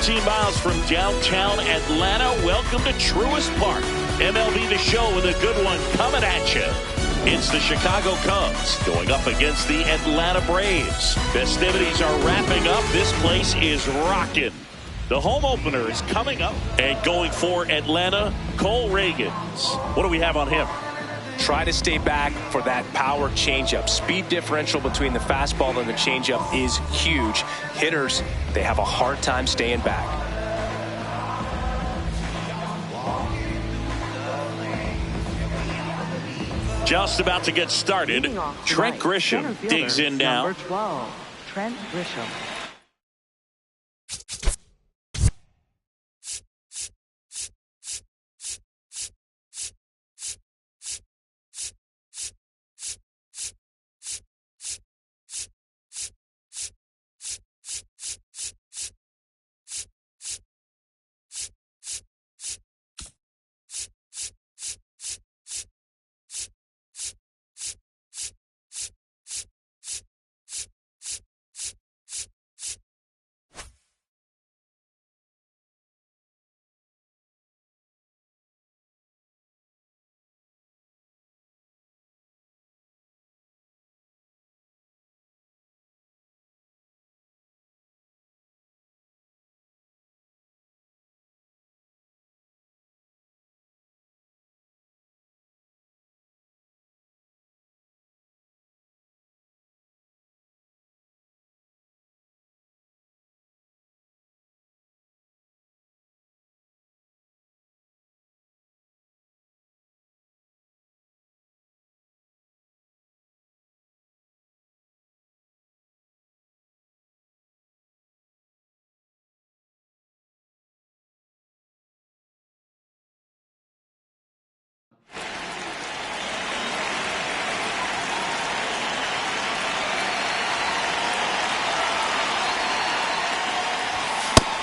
15 miles from downtown Atlanta. Welcome to Truist Park. MLB The Show with a good one coming at you. It's the Chicago Cubs going up against the Atlanta Braves. Festivities are wrapping up. This place is rocking. The home opener is coming up, and going for Atlanta, Cole Ragans. What do we have on him? Try to stay back for that power changeup. Speed differential between the fastball and the changeup is huge. Hitters, they have a hard time staying back. Just about to get started. Trent Grisham digs in now. Number 12, Trent Grisham.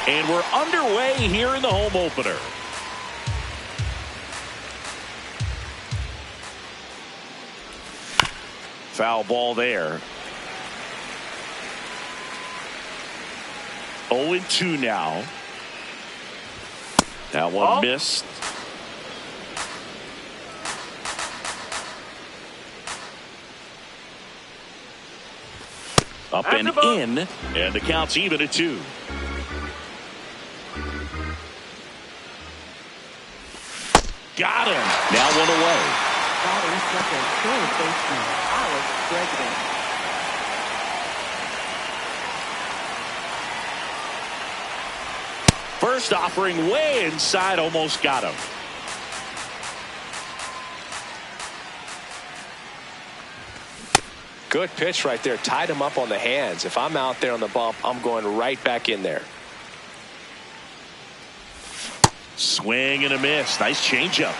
And we're underway here in the home opener. Foul ball there. 0-2 now. That one missed. Up and in, and the count's even at 2. Got him. Now one away. Batting second, third baseman, Alex Bregman. First offering way inside, almost got him. Good pitch right there. Tied him up on the hands. If I'm out there on the bump, I'm going right back in there. Swing and a miss. Nice changeup.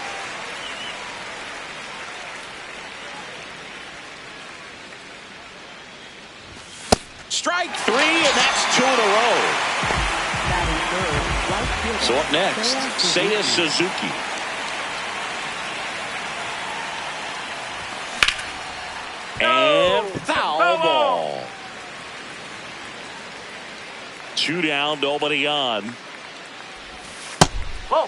Strike 3, and that's 2 in a row. So up next, Seiya Suzuki. And foul ball. 2 down, nobody on. Whoa.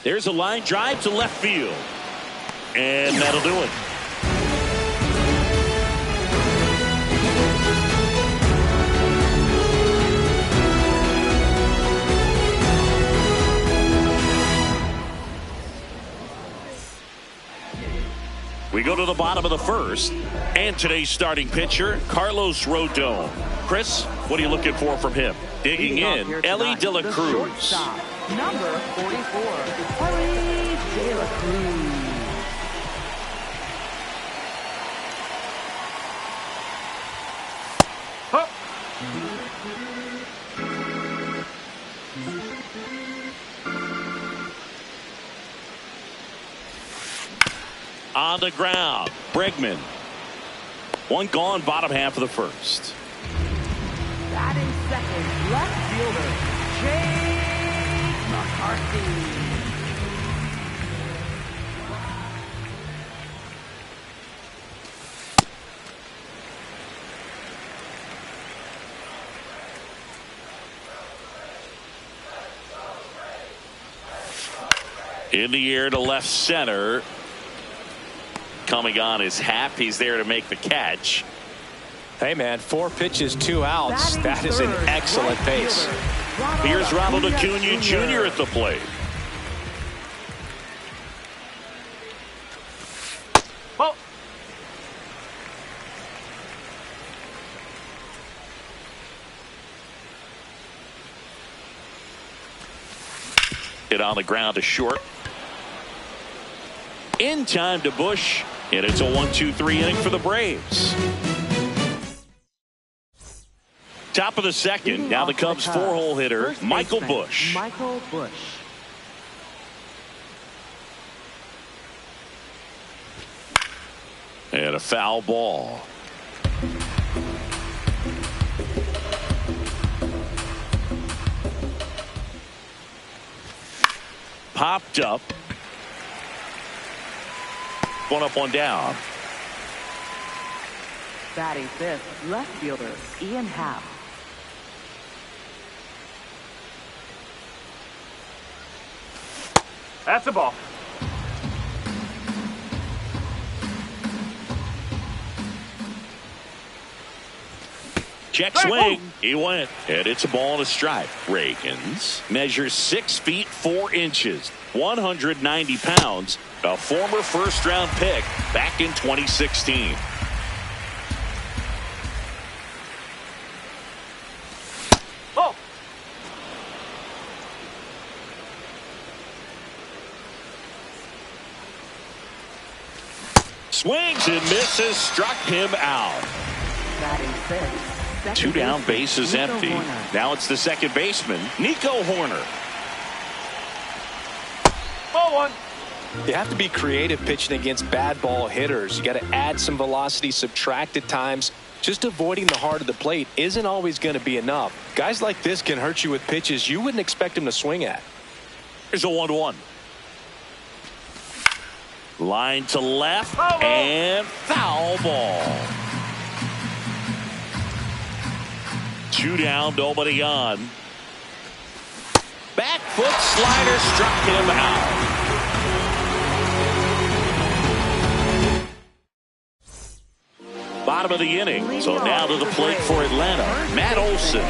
There's a line drive to left field. And that'll do it. We go to the bottom of the first, and today's starting pitcher, Carlos Rodon. Chris, what are you looking for from him? Digging in, Ellie De La Cruz. Number 44, Ellie De La Cruz. On the ground, Bregman. One gone, bottom half of the first. Batting second, left fielder, Jake McCarthy. In the air to left center. Coming on is Happ. He's there to make the catch. Hey, man, 4 pitches, 2 outs. That is an excellent pace. Here's Ronald Acuna Jr. at the plate. Oh. Hit on the ground to short. In time to Bush. And it's a 1-2-3 inning for the Braves. Top of the second. Now the Cubs 4-hole hitter, Michael Bush. Michael Bush. And a foul ball. Popped up. One up, one down. Batting fifth, left fielder Ian Happ. That's the ball. Check swing. He went. And it's a ball and a strike. Reagans measures 6 feet 4 inches, 190 pounds. A former first-round pick back in 2016. Oh. Swings and misses. Struck him out. Batting fifth. 2 down, bases empty. Now it's the second baseman, Nico Horner. Ball one. You have to be creative pitching against bad ball hitters. You got to add some velocity, subtract at times. Just avoiding the heart of the plate isn't always going to be enough. Guys like this can hurt you with pitches you wouldn't expect them to swing at. Here's a 1-1. Line to left and foul ball. 2 down, nobody on. Back foot slider struck him out. Bottom of the inning. So now to the plate for Atlanta, Matt Olson.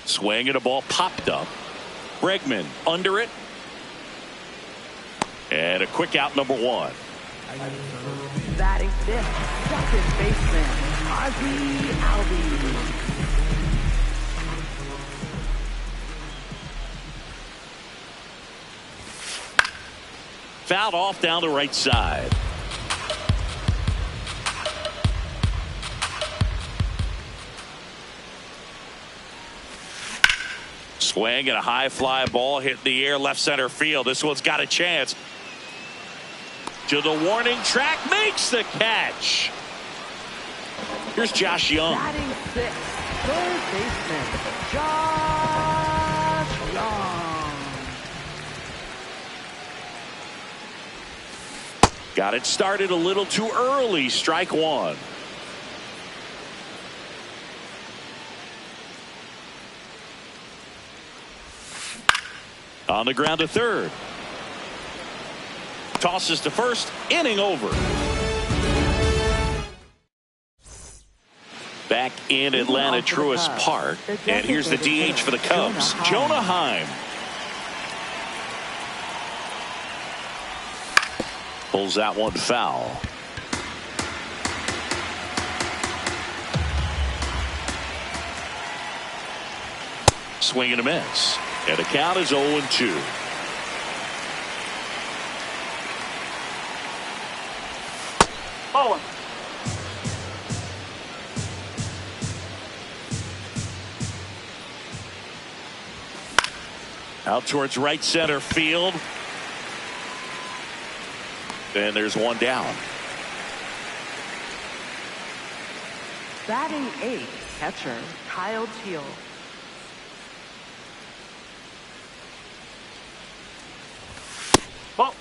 Swing and a ball popped up. Bregman under it. And a quick out, number 1. Batting fifth, second baseman Ozzie Albies. Fouled off down the right side. Swing and a high fly ball hit the air left center field. This one's got a chance. To the warning track, makes the catch. Here's Josh Young. Batting sixth, third baseman Josh Young. Got it started a little too early. Strike 1. On the ground to third. Tosses to first. Inning over. Back in Atlanta, Truist Park. And here's the DH for the Cubs, Jonah Heim. Pulls that one foul. Swing and a miss. And the count is 0-2. Ball one. Out towards right center field. And there's one down. Batting eighth, catcher Kyle Teal. Ball.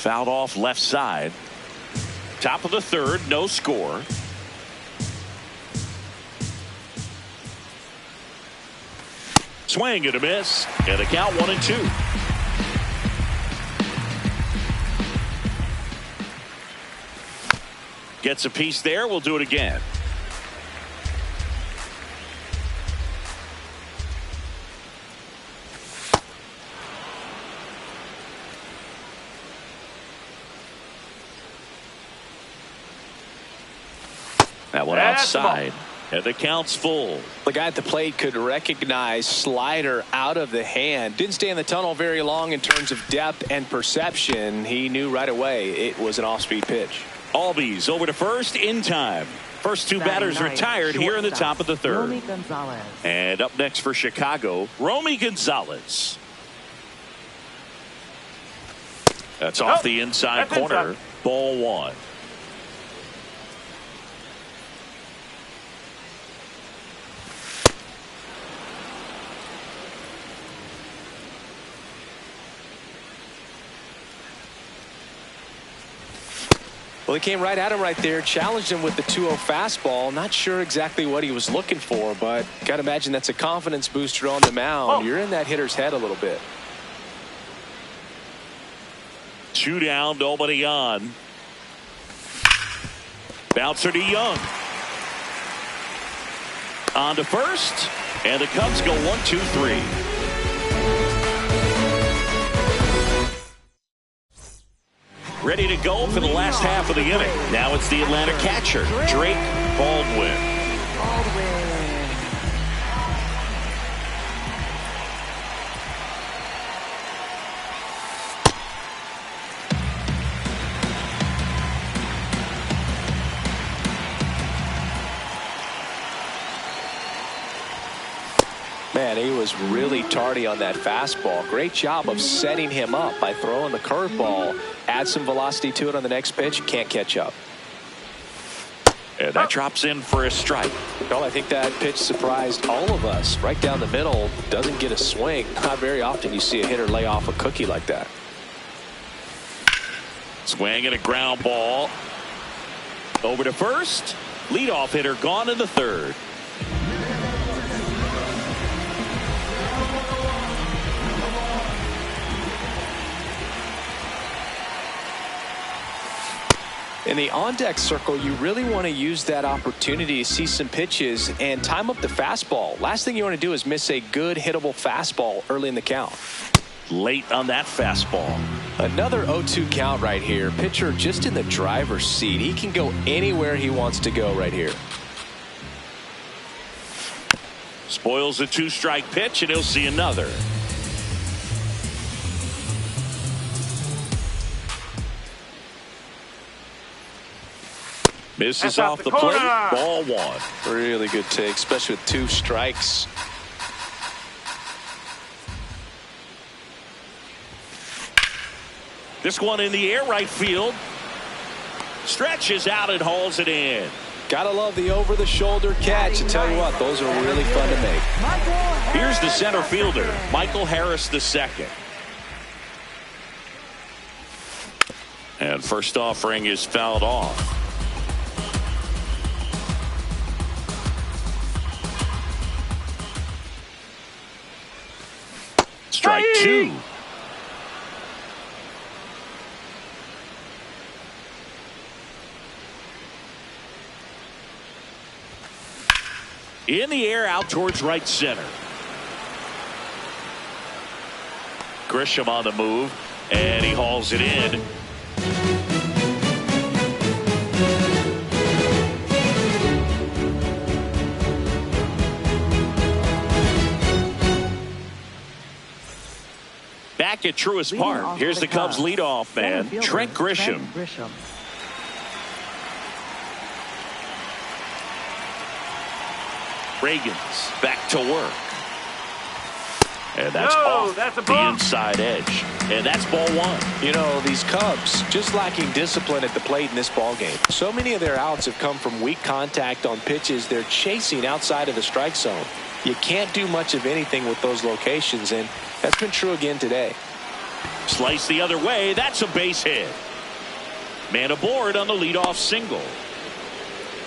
Fouled off left side. Top of the third, no score. Swing and a miss. And the count 1-2. Gets a piece there. We'll do it again. That one outside. And the count's full. The guy at the plate could recognize slider out of the hand. Didn't stay in the tunnel very long in terms of depth and perception. He knew right away it was an off-speed pitch. Albies over to first in time. First two batters retired here in the top of the third. Romy Gonzalez. And up next for Chicago, Romy Gonzalez. That's off the inside corner. Inside. Ball one. Well, he came right at him right there, challenged him with the 2-0 fastball. Not sure exactly what he was looking for, but got to imagine that's a confidence booster on the mound. You're in that hitter's head a little bit. 2 down, nobody on. Bouncer to Young. On to first, and the Cubs go 1-2-3. Ready to go for the last half of the inning. Now it's the Atlanta catcher, Drake Baldwin. Man, he was really tardy on that fastball. Great job of setting him up by throwing the curveball. Add some velocity to it on the next pitch. Can't catch up. And that drops in for a strike. Well, I think that pitch surprised all of us. Right down the middle, doesn't get a swing. Not very often you see a hitter lay off a cookie like that. Swing and a ground ball. Over to first. Leadoff hitter gone in the third. In the on-deck circle, you really want to use that opportunity to see some pitches and time up the fastball. Last thing you want to do is miss a good hittable fastball early in the count. Late on that fastball. Another 0-2 count right here. Pitcher just in the driver's seat. He can go anywhere he wants to go right here. Spoils a 2-strike pitch, and he'll see another. Misses off the plate. Ball one. Really good take, especially with 2 strikes. This one in the air, right field. Stretches out and hauls it in. Gotta love the over-the-shoulder catch. I tell you what, those are really fun to make. Here's the center fielder, Michael Harris II. And first offering is fouled off. Strike 2. In the air, out towards right center. Grisham on the move, and he hauls it in. Back at Truist Park, here's the Cubs leadoff man, Trent Grisham. Reagans back to work. And that's off the inside edge. And that's ball one. You know, these Cubs just lacking discipline at the plate in this ball game. So many of their outs have come from weak contact on pitches they're chasing outside of the strike zone. You can't do much of anything with those locations, and that's been true again today. Slice the other way. That's a base hit. Man aboard on the leadoff single.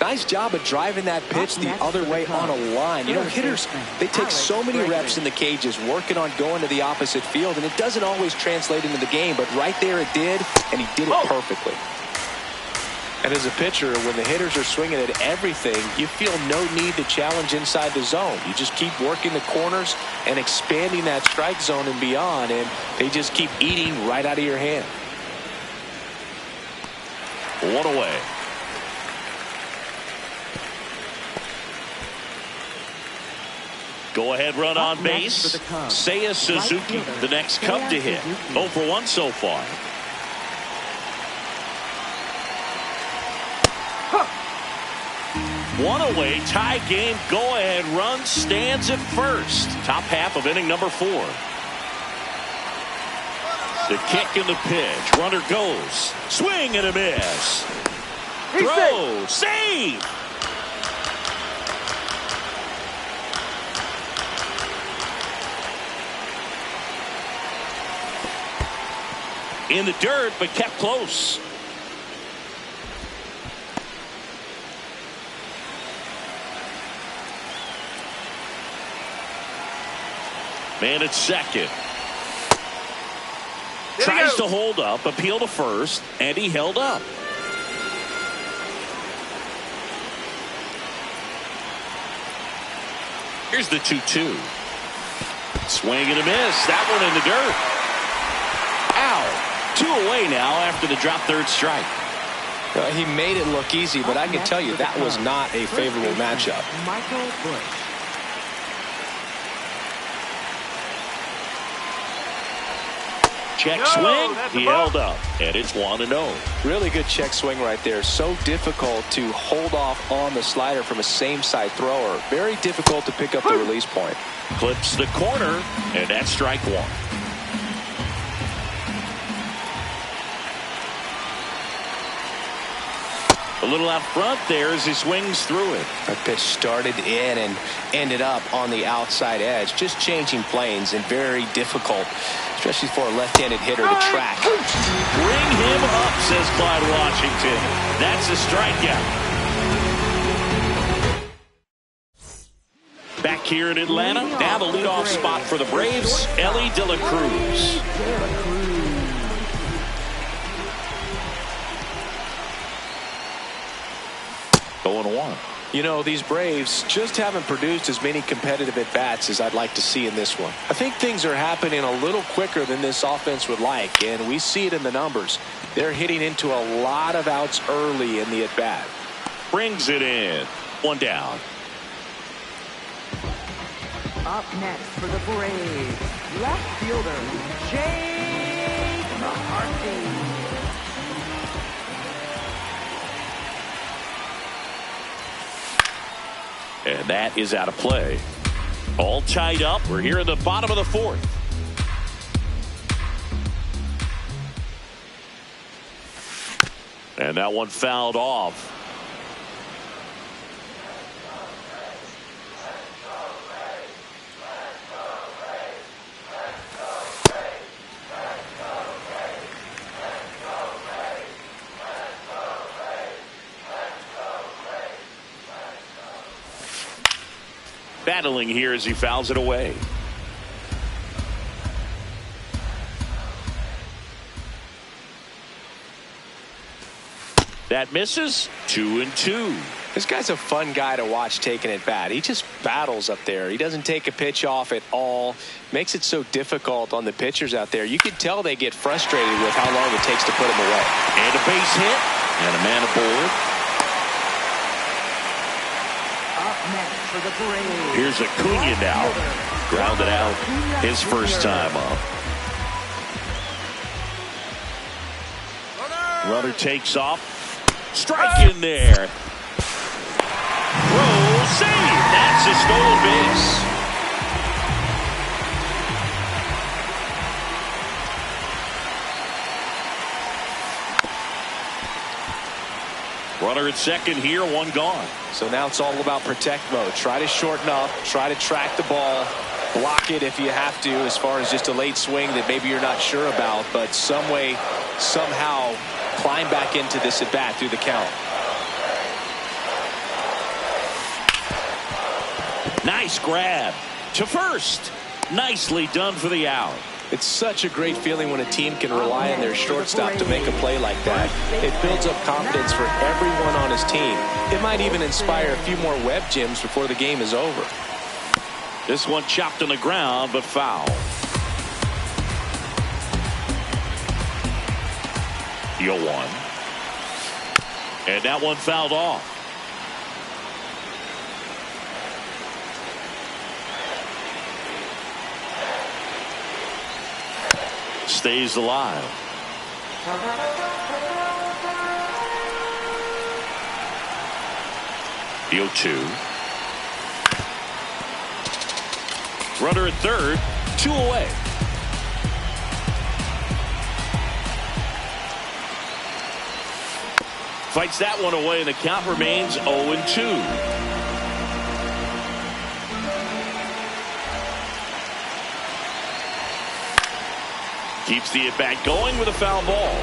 Nice job of driving that pitch the other way on a line. You know, hitters, they take so many reps in the cages working on going to the opposite field, and it doesn't always translate into the game, but right there it did, and he did it perfectly. And as a pitcher, when the hitters are swinging at everything, you feel no need to challenge inside the zone. You just keep working the corners and expanding that strike zone and beyond, and they just keep eating right out of your hand. 1 away. Go-ahead run on base. Seiya Suzuki, the next Cub to hit. 0 for 1 so far. One away, tie game, go-ahead run stands at first. Top half of inning number 4. The kick and the pitch. Runner goes. Swing and a miss. Throw. Save. In the dirt, but kept close. Man at second. Tries to hold up, appeal to first, and he held up. Here's the 2-2. Swing and a miss. That one in the dirt. Ow. 2 away now after the drop third strike. He made it look easy, but I can tell you that was not a favorable matchup. Michael Bush. Check swing. He held up, and it's 1-0. Really good check swing right there. So difficult to hold off on the slider from a same-side thrower. Very difficult to pick up the release point. Clips the corner, and that's strike 1. A little out front there as he swings through it. That pitch started in and ended up on the outside edge. Just changing planes and very difficult, especially for a left-handed hitter to track. Bring him up, says Clyde Washington. That's a strikeout. Back here in Atlanta, now the leadoff spot for the Braves, Elly De La Cruz. 0-1. You know, these Braves just haven't produced as many competitive at-bats as I'd like to see in this one. I think things are happening a little quicker than this offense would like, and we see it in the numbers. They're hitting into a lot of outs early in the at-bat. Brings it in. 1 down. Up next for the Braves, left fielder, Jake McCarthy. And that is out of play. All tied up. We're here in the bottom of the 4th. And that one fouled off. Battling here as he fouls it away. That misses. 2-2. This guy's a fun guy to watch taking at bat. He just battles up there. He doesn't take a pitch off at all. Makes it so difficult on the pitchers out there. You can tell they get frustrated with how long it takes to put him away. And a base hit. And a man aboard. For the Braves. Here's Acuna now. Grounded out his first time up. Runner takes off. Strike in there. Throw, save. That's a stolen base. Runner at second here, 1 gone. So now it's all about protect mode. Try to shorten up, try to track the ball, block it if you have to, as far as just a late swing that maybe you're not sure about, but some way, somehow climb back into this at bat through the count. Nice grab to first. Nicely done for the out. It's such a great feeling when a team can rely on their shortstop to make a play like that. It builds up confidence for everyone on his team. It might even inspire a few more web gyms before the game is over. This one chopped on the ground, but foul. The 0-1. And that one fouled off. Stays alive. The 0-2. Runner at third, 2 away. Fights that one away, and the count remains 0-2. Keeps the at-bat going with a foul ball.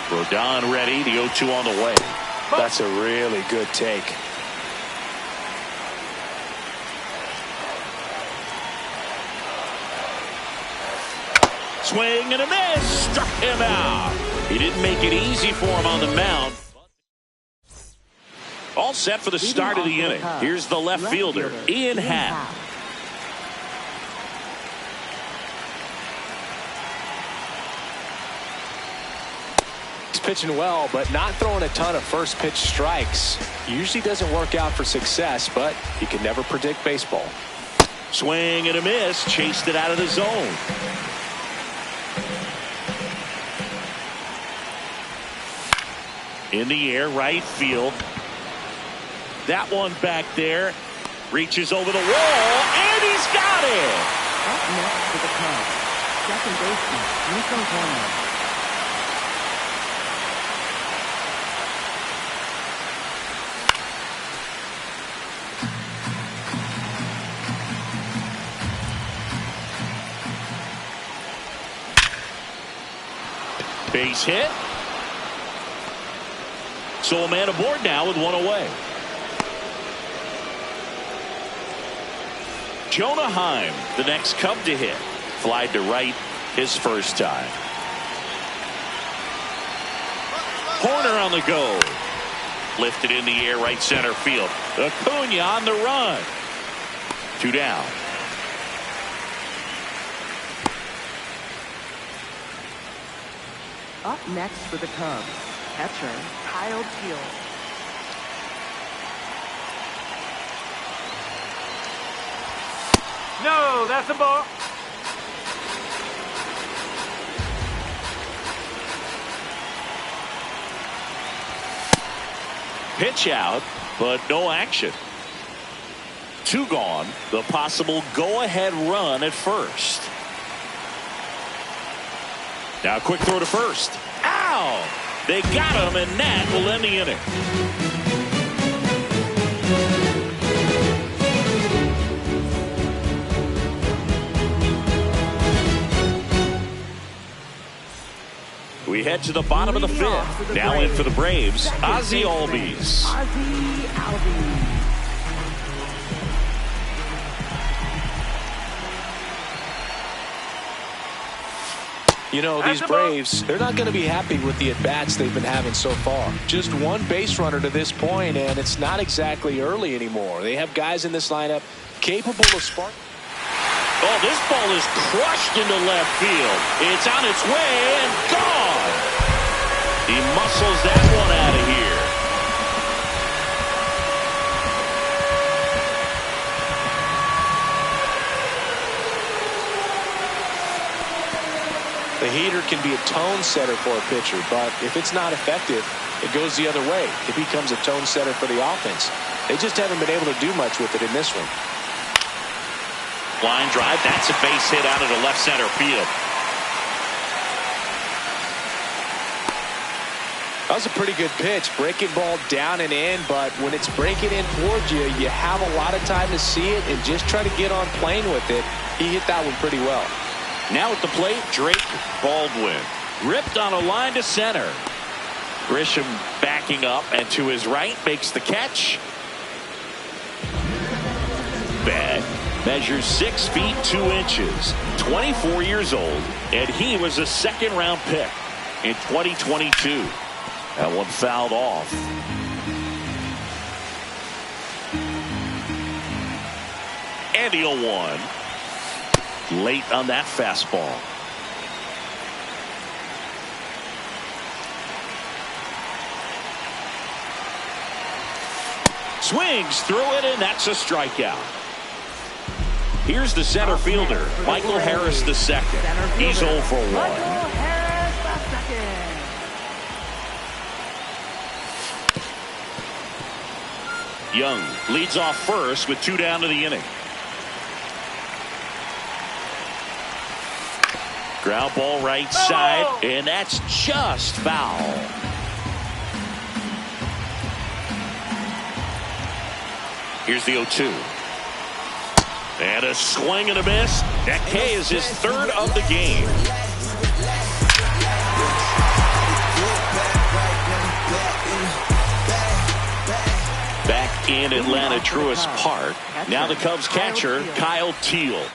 Rodon ready. The 0-2 on the way. That's a really good take. Swing and a miss. Struck him out. He didn't make it easy for him on the mound. All set for the start of the inning. Here's the left fielder, Ian Happ. He's pitching well, but not throwing a ton of first pitch strikes. Usually doesn't work out for success, but you can never predict baseball. Swing and a miss. Chased it out of the zone. In the air, right field. That one back there reaches over the wall, and he's got it. Up next for the Cubs, second baseman Nico Horner. Base hit. So a man aboard now with 1 away. Jonah Heim, the next Cub to hit. Flied to right his first time. Horner on the go. Lifted in the air, right center field. Acuna on the run. 2 down. Up next for the Cubs, catcher Kyle Teel. No, that's a ball. Pitch out, but no action. 2 gone. The possible go-ahead run at first. Now a quick throw to first. Ow! They got him, and that will end the inning. We head to the bottom of the 5th. Now in for the Braves, Ozzie Albies. Ozzie Albies. You know, these Braves, they're not going to be happy with the at-bats they've been having so far. Just 1 base runner to this point, and it's not exactly early anymore. They have guys in this lineup capable of sparking. Oh, this ball is crushed into left field. It's on its way and gone. He muscles that one out of here. The heater can be a tone setter for a pitcher, but if it's not effective, it goes the other way. It becomes a tone setter for the offense. They just haven't been able to do much with it in this one. Line drive. That's a base hit out of the left center field. That was a pretty good pitch. Breaking ball down and in, but when it's breaking in towards you, you have a lot of time to see it and just try to get on plane with it. He hit that one pretty well. Now at the plate, Drake Baldwin. Ripped on a line to center. Grisham backing up and to his right makes the catch. Bad. Measures 6 feet 2 inches. 24 years old. And he was a second-round pick in 2022. That one fouled off. And the 0-1. Late on that fastball. Swings through it, and that's a strikeout. Here's the center fielder, Michael Harris II. He's 0 for 1. Michael Harris II. Young leads off first with 2 down to the inning. Ground ball right side, and that's just foul. Here's the 0-2. And a swing and a miss. That K is his 3rd of the game. Back in Atlanta, Truist Park. Now the Cubs catcher, Kyle Teel.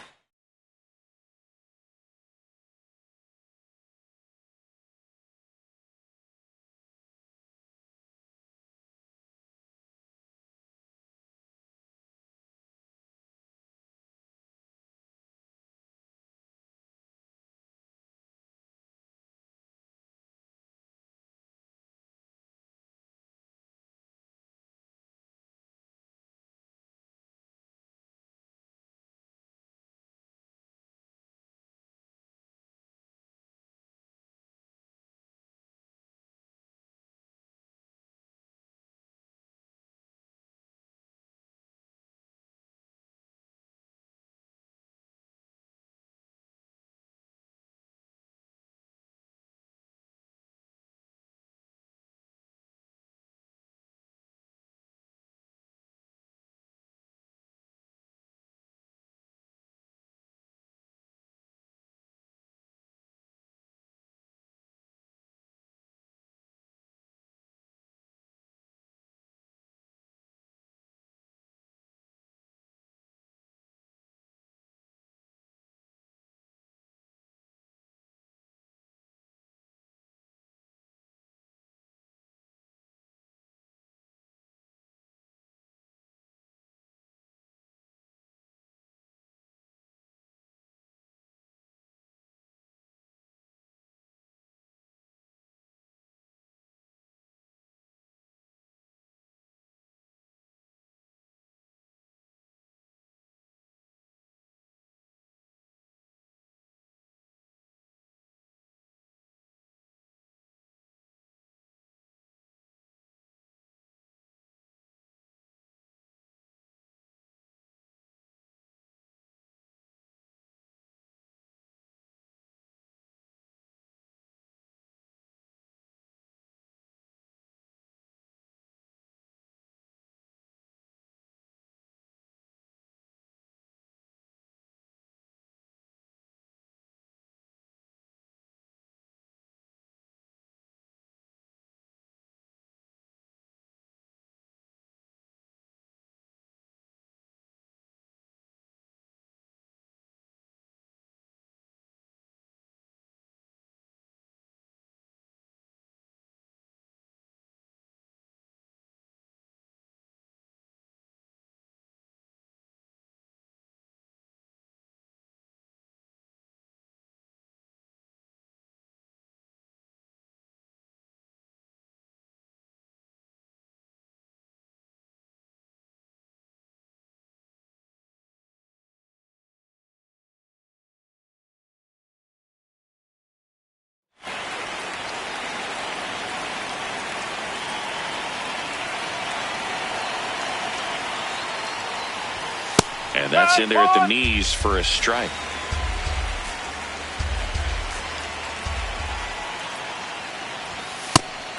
And that's in there at the knees for a strike.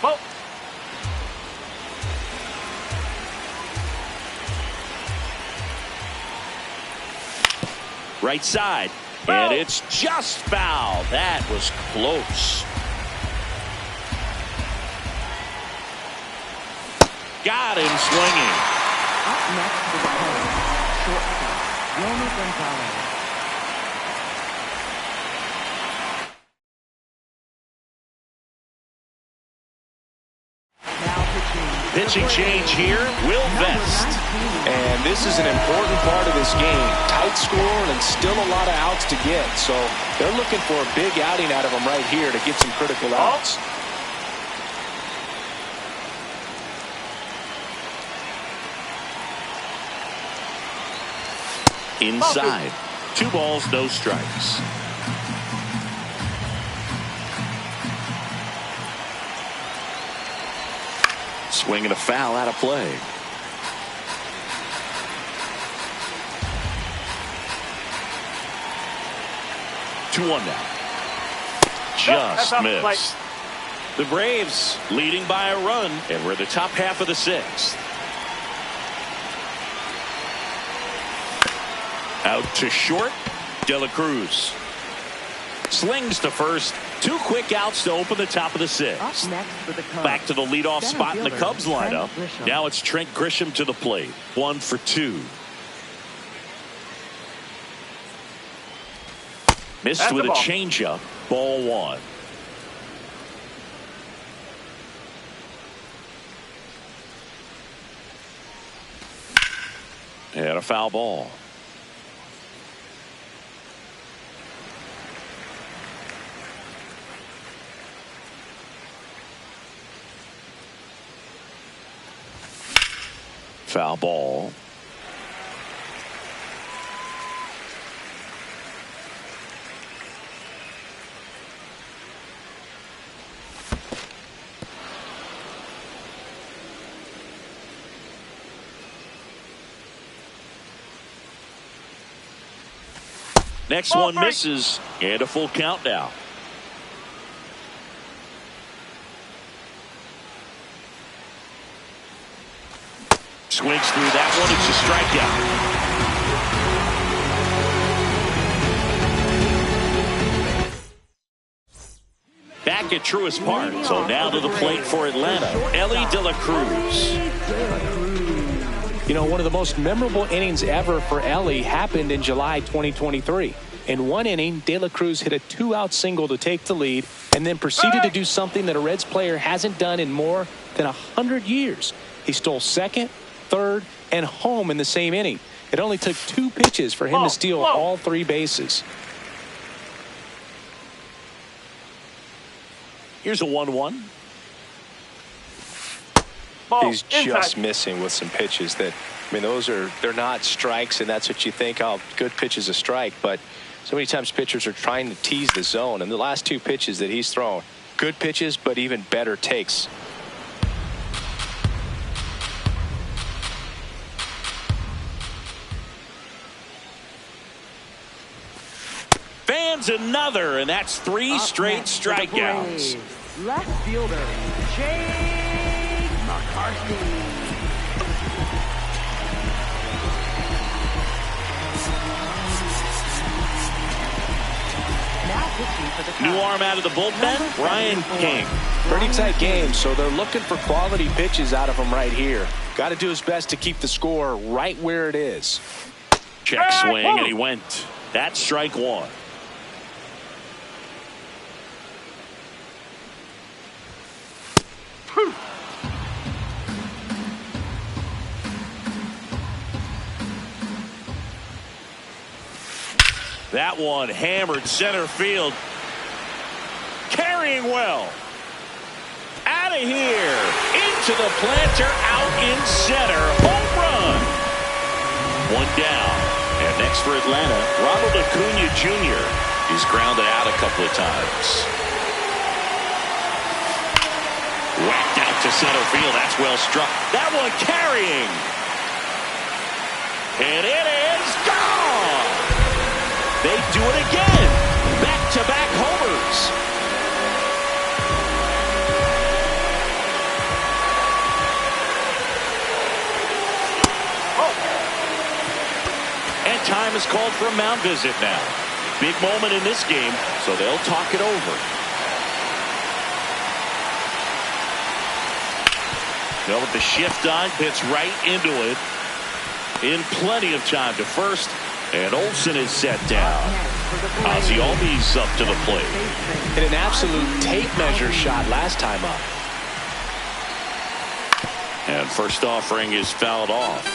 Ball. Right side. And it's just foul. That was close. Got him swinging. Up next to the Cubs, shortstop, Romy Gonzalez. Pitching change here, Will Vest. And this is an important part of this game. Tight score and still a lot of outs to get. So they're looking for a big outing out of him right here to get some critical outs. Inside. 2 balls, no strikes. Swinging a foul out of play. Two one now. Just missed. The Braves leading by a run, and we're the top half of the 6th. Out to short, De La Cruz. Slings to first. 2 quick outs to open the top of the 6th. Up next for the Cubs. Back to the leadoff Center spot in the fielder, Cubs Trent lineup. Grisham. Now it's Trent Grisham to the plate. 1 for 2. Missed That's with the a ball. changeup. Ball 1. And a foul ball. Foul ball. Next one misses, and a full count now. Swings through that one. It's a strikeout. Back at Truist Park. So now to the plate for Atlanta, Ellie De La Cruz. You know, one of the most memorable innings ever for Ellie happened in July 2023. In one inning, De La Cruz hit a 2-out single to take the lead and then proceeded to do something that a Reds player hasn't done in more than 100 years. He stole second, third, and home in the same inning. It only took 2 pitches for him to steal all 3 bases. Here's a 1-1. He's just missing with some pitches that, I mean, they're not strikes, and that's what you think, oh, good pitch is a strike. But so many times pitchers are trying to tease the zone, and the last 2 pitches that he's thrown, good pitches, but even better takes. Fans another, and that's 3 straight strikeouts. Left fielder, Chase McCarthy. New arm out of the bullpen, Ryan King. Pretty tight game, so they're looking for quality pitches out of him right here. Got to do his best to keep the score right where it is. Check swing, and he went. That's strike 1. That one hammered center field. Carrying well. Out of here. Into the planter. Out in center. Home run. 1 down. And next for Atlanta, Ronald Acuna Jr. He's grounded out a couple of times. Whacked out to center field. That's well struck. That one carrying. And it is gone. They do it again. Back-to-back homers. And time is called for a mound visit now. Big moment in this game, so they'll talk it over. Now with the shift on, hits right into it. In plenty of time to first, and Olsen is set down. Ozzie Albies up to the plate. Hit an absolute tape measure shot last time up. And first offering is fouled off.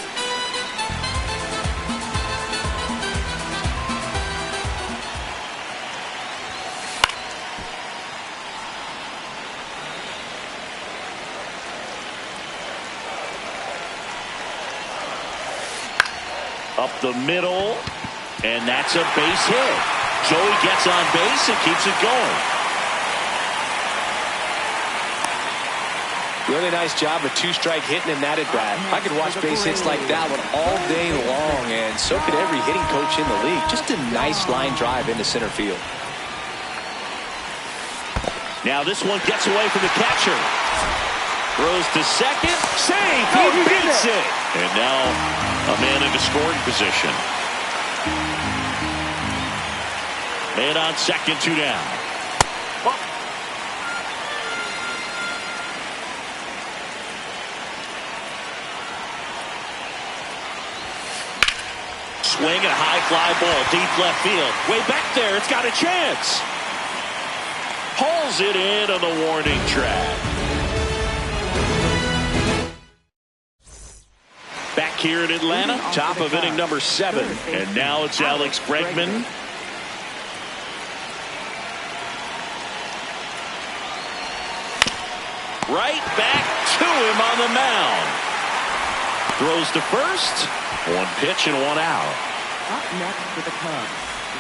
Up the middle, and that's a base hit. Joey gets on base and keeps it going. Really nice job of two-strike hitting in that at bat. I could watch base hits like that one all day long, and so could every hitting coach in the league. Just a nice line drive into center field. Now this one gets away from the catcher. Throws to second. Save. He beats it. And now a man into scoring position. Man on second, 2 down. Swing and a high fly ball deep left field. Way back there. It's got a chance. Hauls it in on the warning track. Back here in Atlanta, top of inning number 7. And now it's Alex Bregman. Right back to him on the mound. Throws to first. 1 pitch and 1 out. Up next for the Cubs,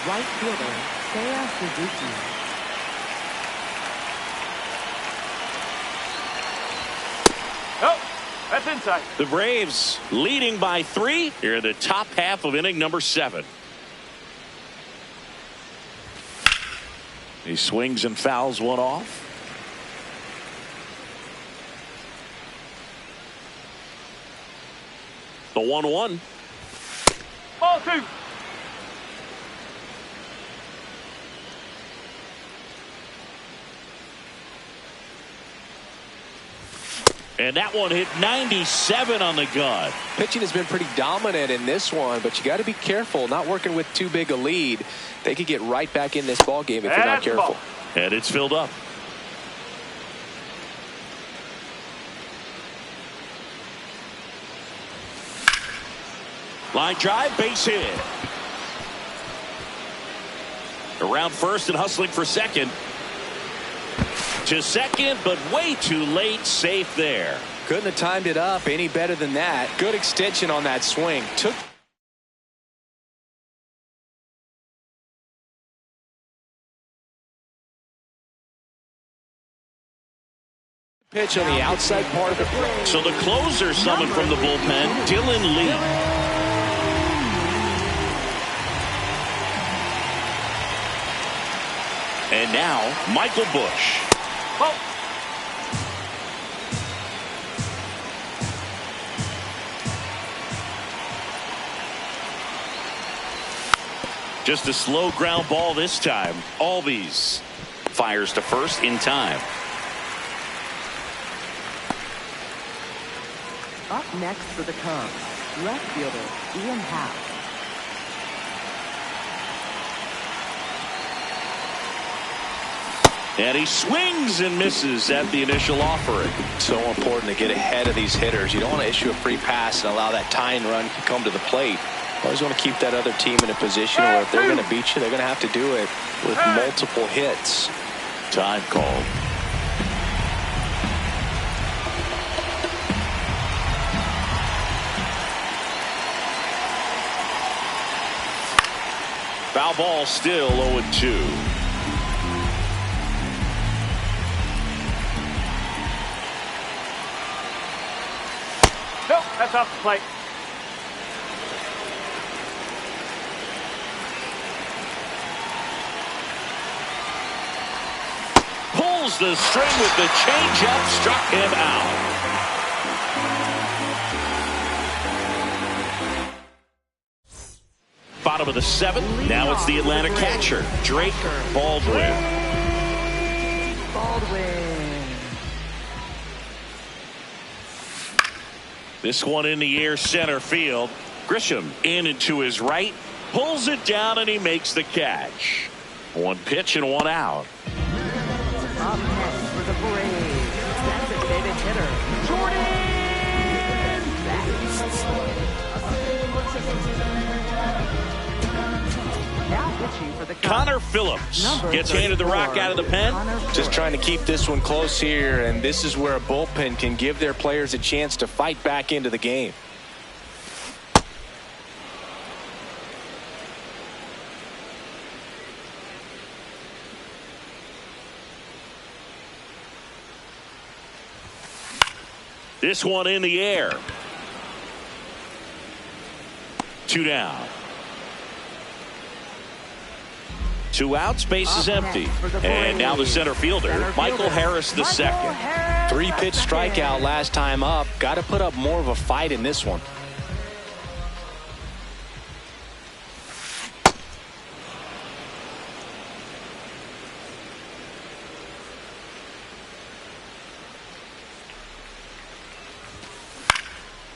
right fielder, Seiya Suzuki. Oh, that's inside. The Braves leading by 3 here in the top half of inning number 7. He swings and fouls one off. The 1-1. Ball 2. And that one hit 97 on the gun. Pitching has been pretty dominant in this one, but you got to be careful. Not working with too big a lead. They could get right back in this ball game if you're not careful. And it's filled up. Line drive, base hit. Around first and hustling for second. To second, but way too late. Safe there. Couldn't have timed it up any better than that. Good extension on that swing. Took pitch on the outside part of the plate. So the closer summoned from the bullpen, Dylan Lee. And now, Michael Bush. Oh. Just a slow ground ball this time. Albies fires to first in time. Up next for the Cubs, left fielder, Ian Happ. And he swings and misses at the initial offering. So important to get ahead of these hitters. You don't want to issue a free pass and allow that tying run to come to the plate. You always want to keep that other team in a position where if they're going to beat you, they're going to have to do it with multiple hits. Time called. Foul ball, still 0-2. Nope, that's off the plate. Pulls the string with the changeup, struck him out. Bottom of the 7th. Now it's the Atlanta catcher, Drake Baldwin. This one in the air, center field. Grisham in and to his right. Pulls it down, and he makes the catch. One pitch and one out. Up next for the Braves, designated hitter, Jordan Betts. Now pitching for the Connor Phillips gets handed the rock out of the pen. Just trying to keep this one close here, and this is where a bullpen can give their players a chance to fight back into the game. This one in the air. 2 down. 2 outs, base is empty. And now the center fielder, Michael Harris II. 3-pitch strikeout last time up. Got to put up more of a fight in this one.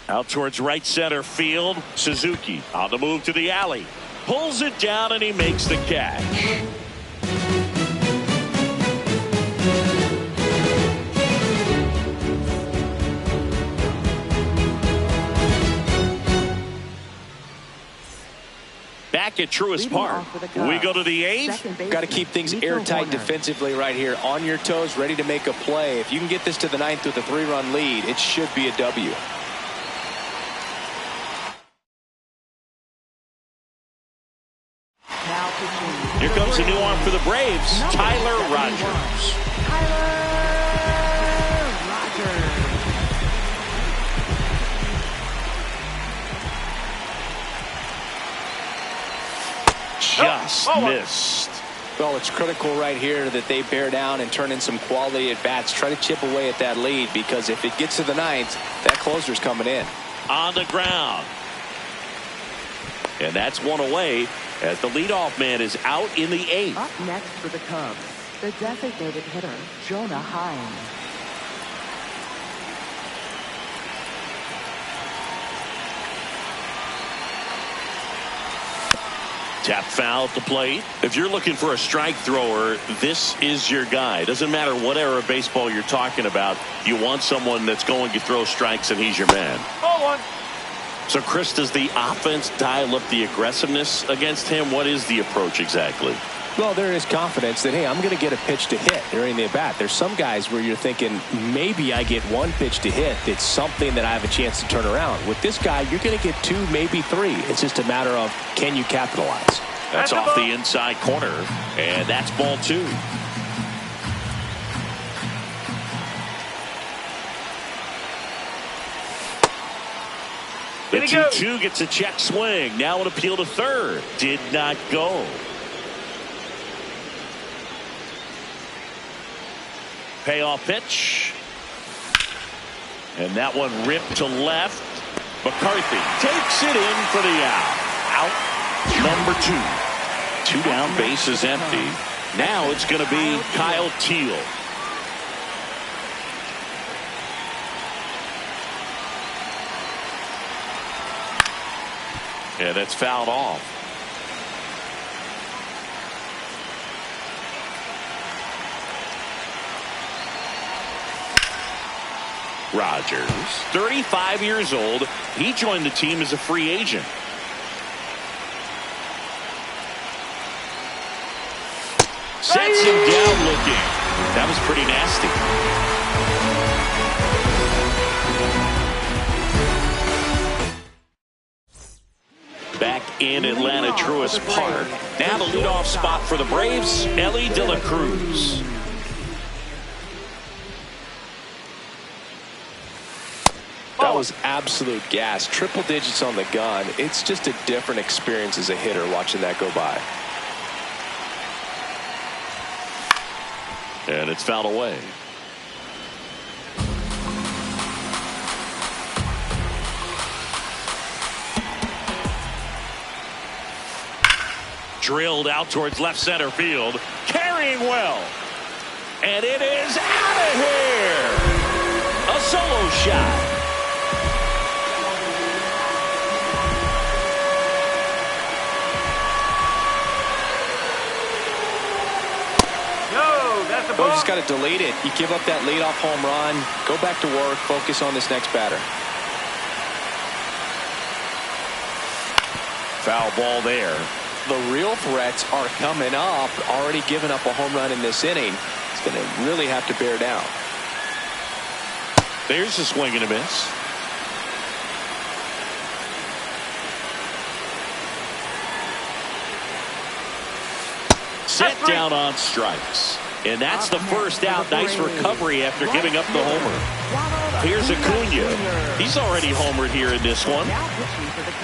Out towards right center field. Suzuki on the move to the alley. Pulls it down, and he makes the catch. Back at Truist Park, we go to the 8th. Got to keep things airtight defensively right here. On your toes, ready to make a play. If you can get this to the 9th with a 3-run lead, it should be a W. Here comes a new arm for the Braves, Tyler Rogers. Just missed. Well, it's critical right here that they bear down and turn in some quality at bats. Try to chip away at that lead, because if it gets to the 9th, that closer's coming in. On the ground. And that's one away, as the leadoff man is out in the 8th. Up next for the Cubs, the designated hitter, Jonah Heim. Tap foul at the plate. If you're looking for a strike thrower, this is your guy. Doesn't matter what era of baseball you're talking about. You want someone that's going to throw strikes, and he's your man. Ball 1. So, Chris, does the offense dial up the aggressiveness against him? What is the approach exactly? Well, there is confidence that, hey, I'm going to get a pitch to hit during the at-bat. There's some guys where you're thinking, maybe I get 1 pitch to hit. It's something that I have a chance to turn around. With this guy, you're going to get 2, maybe 3. It's just a matter of, can you capitalize? That's off the inside corner, and that's ball 2. The 2-2 gets a check swing. Now an appeal to third. Did not go. Payoff pitch. And that one ripped to left. McCarthy takes it in for the out. Out number 2. 2 down, base is empty. Now it's going to be Kyle Teal. And it's fouled off. Rogers, 35 years old. He joined the team as a free agent. Sets him down looking. That was pretty nasty. Back in Atlanta, Truist Park. Now the leadoff spot for the Braves, Ellie De La Cruz. That was absolute gas. Triple digits on the gun. It's just a different experience as a hitter watching that go by. And it's fouled away. Drilled out towards left center field. Carrying well. And it is out of here. A solo shot. Oh, just got to delete it. You give up that leadoff home run. Go back to work. Focus on this next batter. Foul ball there. The real threats are coming up. Already given up a home run in this inning. It's going to really have to bear down. There's a swing and a miss. Set down on strikes. And that's the first out. Nice recovery after giving up the homer. Here's Acuna. He's already homered here in this one.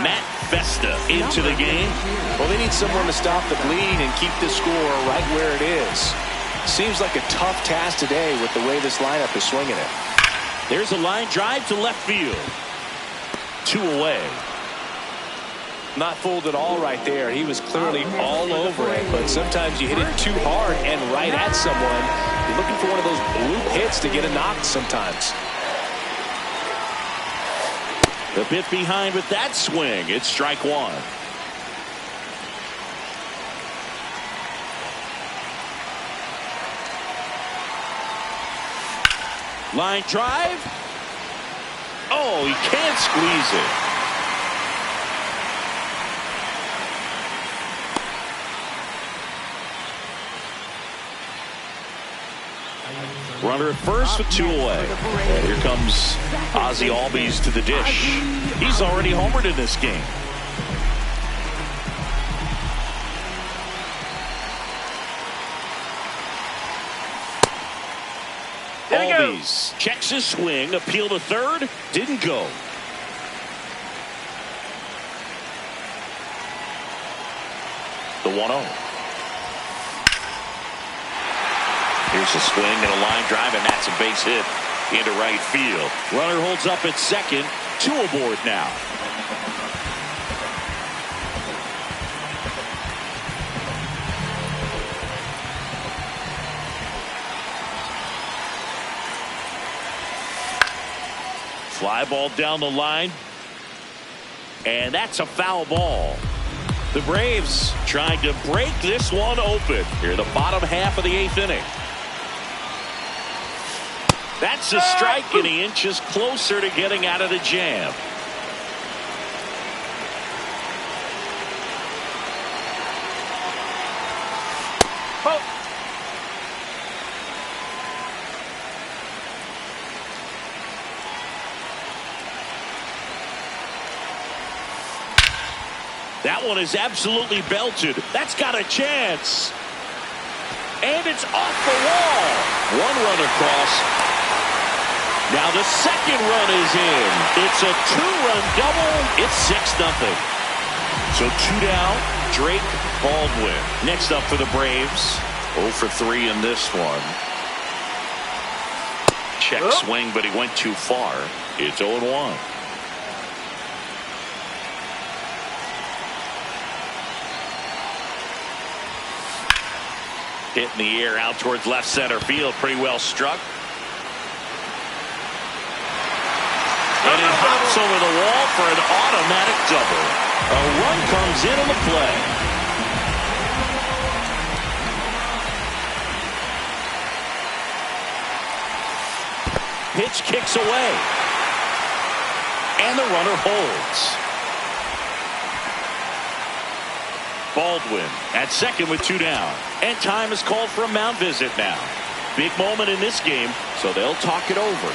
Matt Festa into the game. Well, they need someone to stop the bleed and keep the score right where it is. Seems like a tough task today with the way this lineup is swinging it. There's a line drive to left field. 2 away. Not fooled at all right there. He was clearly all over it, but sometimes you hit it too hard and right at someone. You're looking for one of those bloop hits to get a knock sometimes. A bit behind with that swing. It's strike one. Line drive. Oh, he can't squeeze it. Runner at first with 2 away. And here comes Ozzie Albies to the dish. He's already homered in this game. Albies checks his swing. Appeal to third. Didn't go. The 1-0. Here's a swing and a line drive, and that's a base hit into right field. Runner holds up at second. 2 aboard now. Fly ball down the line. And that's a foul ball. The Braves trying to break this one open here in the bottom half of the 8th inning. That's a strike, and he inches closer to getting out of the jam. That one is absolutely belted. That's got a chance. And it's off the wall. 1 run across. Now the second run is in. It's a 2-run double. It's 6-0. So 2 down. Drake, Baldwin. Next up for the Braves. 0 for 3 in this one. Check swing, but he went too far. It's 0-1. Hit in the air out towards left center field. Pretty well struck. And it hops over the wall for an automatic double. A run comes in on the play. Pitch kicks away. And the runner holds. Baldwin at second with 2 down. And time is called for a mound visit now. Big moment in this game, so they'll talk it over.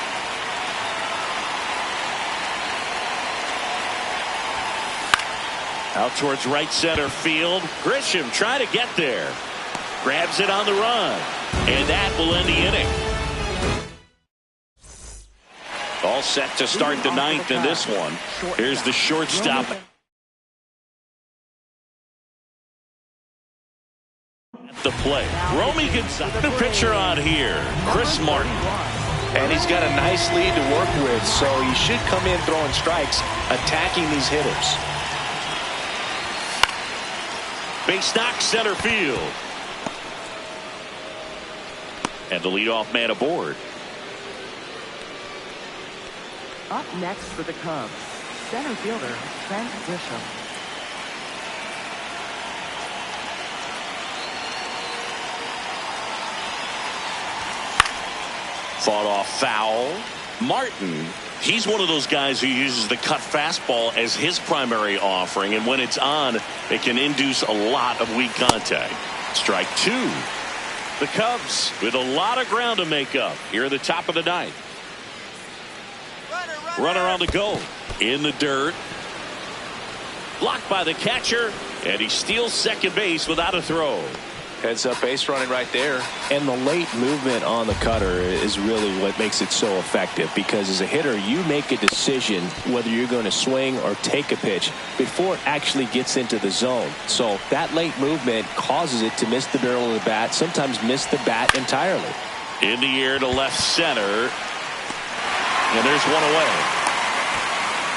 Out towards right center field. Grisham trying to get there. Grabs it on the run. And that will end the inning. All set to start the 9th in this one. Here's the shortstop. At the play. Romy Gonzalez. The picture on here. Chris Martin. And he's got a nice lead to work with, so he should come in throwing strikes, attacking these hitters. Base knock center field. And the leadoff man aboard. Up next for the Cubs, center fielder Trent Grisham. Fought off foul. Martin, he's one of those guys who uses the cut fastball as his primary offering, and when it's on, it can induce a lot of weak contact. Strike two. The Cubs with a lot of ground to make up here at the top of the ninth. Runner on the go. In the dirt. Blocked by the catcher, and he steals second base without a throw. Heads up base running right there. And the late movement on the cutter is really what makes it so effective, because as a hitter you make a decision whether you're going to swing or take a pitch before it actually gets into the zone. So that late movement causes it to miss the barrel of the bat, sometimes miss the bat entirely. In the air to left center, and there's one away.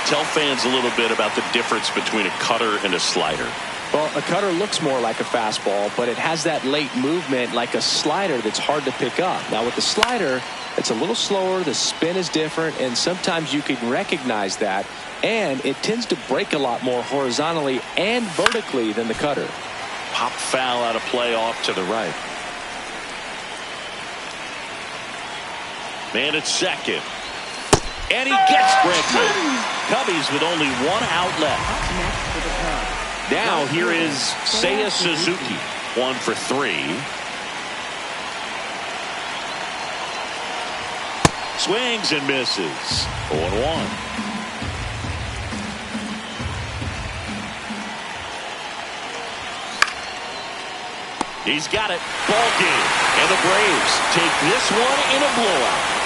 Tell fans a little bit about the difference between a cutter and a slider. Well, a cutter looks more like a fastball, but it has that late movement like a slider that's hard to pick up. Now with the slider, it's a little slower, the spin is different, and sometimes you can recognize that, and it tends to break a lot more horizontally and vertically than the cutter. Pop foul out of play off to the right. Man at second. And he gets Bregman. Cubbies with only one out left. Up next for the Cubs. Now here is Seiya Suzuki, 1 for 3. Swings and misses. 0-1. He's got it. Ball game. And the Braves take this one in a blowout.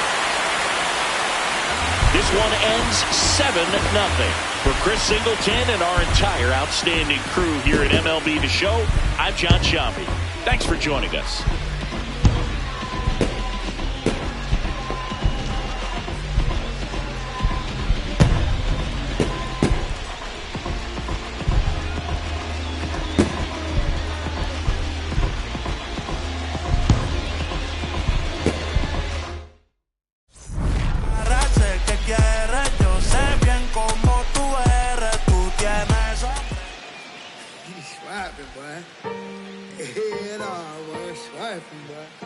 This one ends 7-0. For Chris Singleton and our entire outstanding crew here at MLB The Show, I'm John Sciambi. Thanks for joining us. Swiping, boy. Head on, boy. Swiping, boy.